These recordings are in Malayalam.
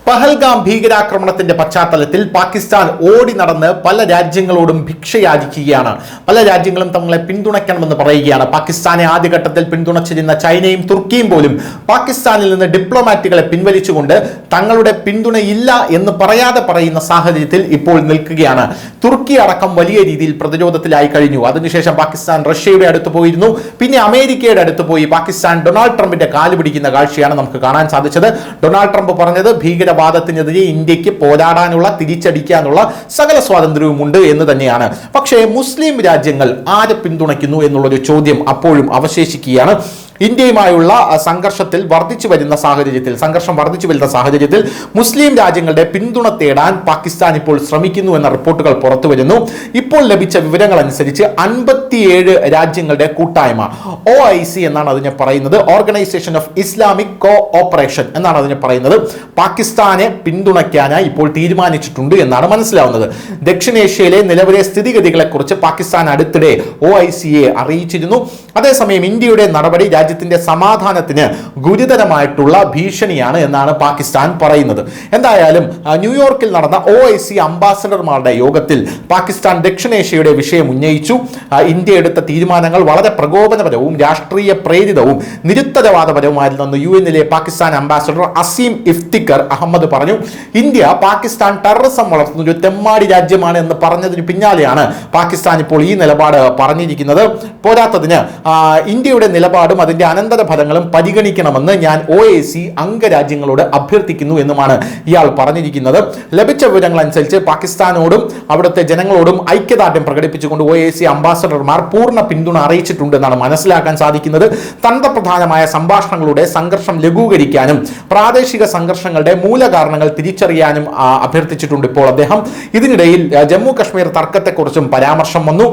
പഹൽഗാം ഭീകരാക്രമണത്തിന്റെ പശ്ചാത്തലത്തിൽ പാകിസ്ഥാൻ ഓടി നടന്ന് പല രാജ്യങ്ങളോടും ഭിക്ഷയാചിക്കുകയാണ്. പല രാജ്യങ്ങളും തങ്ങളെ പിന്തുണയ്ക്കണമെന്ന് പറയുകയാണ്. പാകിസ്ഥാനെ ആദ്യഘട്ടത്തിൽ പിന്തുണച്ചിരുന്ന ചൈനയും തുർക്കിയും പോലും പാകിസ്ഥാനിൽ നിന്ന് ഡിപ്ലോമാറ്റുകളെ പിൻവലിച്ചുകൊണ്ട് തങ്ങളുടെ പിന്തുണയില്ല എന്ന് പറയാതെ പറയുന്ന സാഹചര്യത്തിൽ ഇപ്പോൾ നിൽക്കുകയാണ്. തുർക്കി അടക്കം വലിയ രീതിയിൽ പ്രതിരോധത്തിലായി കഴിഞ്ഞു. അതിനുശേഷം പാകിസ്ഥാൻ റഷ്യയുടെ അടുത്ത് പോയിരുന്നു, പിന്നെ അമേരിക്കയുടെ അടുത്ത് പോയി പാകിസ്ഥാൻ ഡൊണാൾഡ് ട്രംപിന്റെ കാല് പിടിക്കുന്ന കാഴ്ചയാണ് നമുക്ക് കാണാൻ സാധിച്ചത്. ഡൊണാൾഡ് ട്രംപ് പറഞ്ഞത് ഭീകരവാദത്തിനെതിരെ ഇന്ത്യക്ക് പോരാടാനുള്ള, തിരിച്ചടിക്കാനുള്ള സകല സ്വാതന്ത്ര്യവുമുണ്ട് എന്ന് തന്നെയാണ്. പക്ഷേ മുസ്ലിം രാജ്യങ്ങൾ ആരെ പിന്തുണയ്ക്കുന്നു എന്നുള്ളൊരു ചോദ്യം അപ്പോഴും അവശേഷിക്കുകയാണ്. ഇന്ത്യയുമായുള്ള സംഘർഷം വർദ്ധിച്ചു വരുന്ന സാഹചര്യത്തിൽ മുസ്ലിം രാജ്യങ്ങളുടെ പിന്തുണ തേടാൻ പാകിസ്ഥാൻ ഇപ്പോൾ ശ്രമിക്കുന്നു എന്ന റിപ്പോർട്ടുകൾ പുറത്തു വരുന്നു. ഇപ്പോൾ ലഭിച്ച വിവരങ്ങൾ അനുസരിച്ച് 57 രാജ്യങ്ങളുടെ കൂട്ടായ്മ, OIC എന്നാണ് അതിനെ പറയുന്നത്, organisation of Islamic co operation എന്നാണ് അതിനെ പറയുന്നത്, പാകിസ്ഥാനെ പിന്തുണയ്ക്കാനായി ഇപ്പോൾ തീരുമാനിച്ചിട്ടുണ്ട് എന്നാണ് മനസ്സിലാവുന്നത്. ദക്ഷിണേഷ്യയിലെ നിലവിലെ സ്ഥിതിഗതികളെക്കുറിച്ച് പാകിസ്ഥാൻ അടുത്തിടെ OICയെ അറിയിച്ചിരുന്നു. അതേസമയം ഇന്ത്യയുടെ നടപടി രാജ്യത്തിന്റെ സമാധാനത്തിന് ഗുരുതരമായിട്ടുള്ള ഭീഷണിയാണ് എന്നാണ് പാകിസ്ഥാൻ പറയുന്നത്. എന്തായാലും ന്യൂയോർക്കിൽ നടന്ന OIC അംബാസഡർമാരുടെ യോഗത്തിൽ പാകിസ്ഥാൻ ദക്ഷിണേഷ്യയുടെ വിഷയം ഉന്നയിച്ചു. ഇന്ത്യ എടുത്ത തീരുമാനങ്ങൾ വളരെ പ്രകോപനപരവും രാഷ്ട്രീയ പ്രേരിതവും നിരുത്തരവാദപരവുമായിരുന്നെന്ന് UN-ലെ പാകിസ്ഥാൻ അംബാസഡർ അസീം ഇഫ്തിഖർ അഹമ്മദ് പറഞ്ഞു. ഇന്ത്യ പാകിസ്ഥാൻ ടെററിസം വളർത്തുന്ന ഒരു തെമ്മാടി രാജ്യമാണ് എന്ന് പറഞ്ഞതിന് പിന്നാലെയാണ് പാകിസ്ഥാൻ ഇപ്പോൾ ഈ നിലപാട് പറഞ്ഞിരിക്കുന്നത്. പോരാത്തതിന് ഇന്ത്യയുടെ നിലപാടും അതിന്റെ അനന്തരഫലങ്ങളും പരിഗണിക്കണമെന്ന് ഞാൻ OIC അംഗരാജ്യങ്ങളോട് അഭ്യർത്ഥിക്കുന്നു എന്നുമാണ് ഇയാൾ പറഞ്ഞിരിക്കുന്നത്. ലഭിച്ച വിവരങ്ങൾ അനുസരിച്ച് പാകിസ്ഥാനോടും അവിടുത്തെ ജനങ്ങളോടും ഐക്യദാർഢ്യം പ്രകടിപ്പിച്ചുകൊണ്ട് OIC അംബാസഡർമാർ പൂർണ്ണ പിന്തുണ അറിയിച്ചിട്ടുണ്ട് എന്നാണ് മനസ്സിലാക്കാൻ സാധിക്കുന്നത്. തന്ത്രപ്രധാനമായ സംഭാഷണങ്ങളുടെ സംഘർഷം ലഘൂകരിക്കാനും പ്രാദേശിക സംഘർഷങ്ങളുടെ മൂലകാരണങ്ങൾ തിരിച്ചറിയാനും അഭ്യർത്ഥിച്ചിട്ടുണ്ട് ഇപ്പോൾ അദ്ദേഹം. ഇതിനിടയിൽ ജമ്മു കശ്മീർ തർക്കത്തെക്കുറിച്ചും പരാമർശം വന്നു.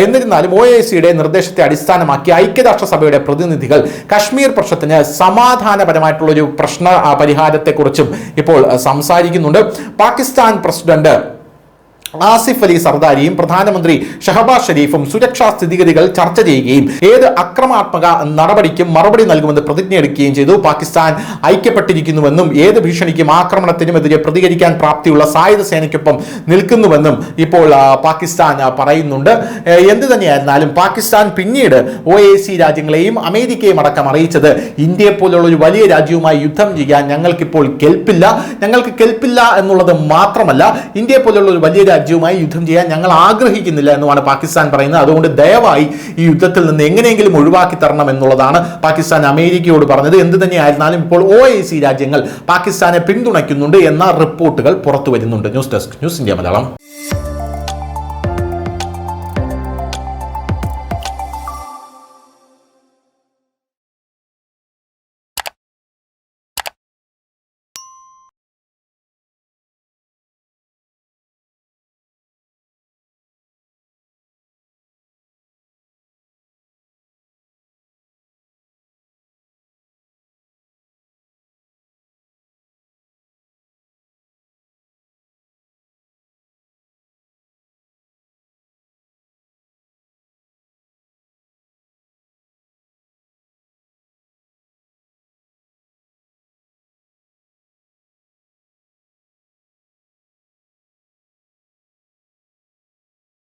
എന്നിരുന്നാലും OICയുടെ നിർദ്ദേശത്തെ അടിസ്ഥാനമാക്കി ഐക്യരാഷ്ട്രസഭയുടെ പ്രതിനിധികൾ കശ്മീർ പ്രശ്നത്തിന് സമാധാനപരമായിട്ടുള്ള ഒരു പ്രശ്ന പരിഹാരത്തെക്കുറിച്ചും ഇപ്പോൾ സംസാരിക്കുന്നുണ്ട്. പാകിസ്ഥാൻ പ്രസിഡന്റ് ആസിഫ് അലി സർദാരിയും പ്രധാനമന്ത്രി ഷഹബാസ് ഷെരീഫും സുരക്ഷാ സ്ഥിതിഗതികൾ ചർച്ച ചെയ്യുകയും ഏത് അക്രമാത്മക നടപടിക്കും മറുപടി നൽകുമെന്ന് പ്രതിജ്ഞയെടുക്കുകയും ചെയ്തു. പാകിസ്ഥാൻ ഐക്യപ്പെട്ടിരിക്കുന്നുവെന്നും ഏത് ഭീഷണിക്കും ആക്രമണത്തിനും എതിരെ പ്രതികരിക്കാൻ പ്രാപ്തിയുള്ള സായുധ സേനയ്ക്കൊപ്പം നിൽക്കുന്നുവെന്നും ഇപ്പോൾ പാകിസ്ഥാൻ പറയുന്നുണ്ട്. എന്ത് തന്നെയായിരുന്നാലും പാകിസ്ഥാൻ പിന്നീട് OIC രാജ്യങ്ങളെയും അമേരിക്കയും അടക്കം അറിയിച്ചത് ഇന്ത്യയെ പോലുള്ള ഒരു വലിയ രാജ്യവുമായി യുദ്ധം ചെയ്യാൻ ഞങ്ങൾക്ക് കെൽപ്പില്ല എന്നുള്ളത് മാത്രമല്ല, ഇന്ത്യയെ പോലുള്ള ഒരു വലിയ രാജ്യവുമായി യുദ്ധം ചെയ്യാൻ ഞങ്ങൾ ആഗ്രഹിക്കുന്നില്ല എന്നുമാണ് പാകിസ്ഥാൻ പറയുന്നത്. അതുകൊണ്ട് ദയവായി ഈ യുദ്ധത്തിൽ നിന്ന് എങ്ങനെയെങ്കിലും ഒഴിവാക്കി തരണം എന്നുള്ളതാണ് പാകിസ്ഥാൻ അമേരിക്കയോട് പറഞ്ഞത്. എന്ത് തന്നെയായിരുന്നാലും ഇപ്പോൾ OIC രാജ്യങ്ങൾ പാകിസ്ഥാനെ പിന്തുണയ്ക്കുന്നുണ്ട് എന്ന റിപ്പോർട്ടുകൾ പുറത്തു വരുന്നുണ്ട്. News desk, news India Malayalam.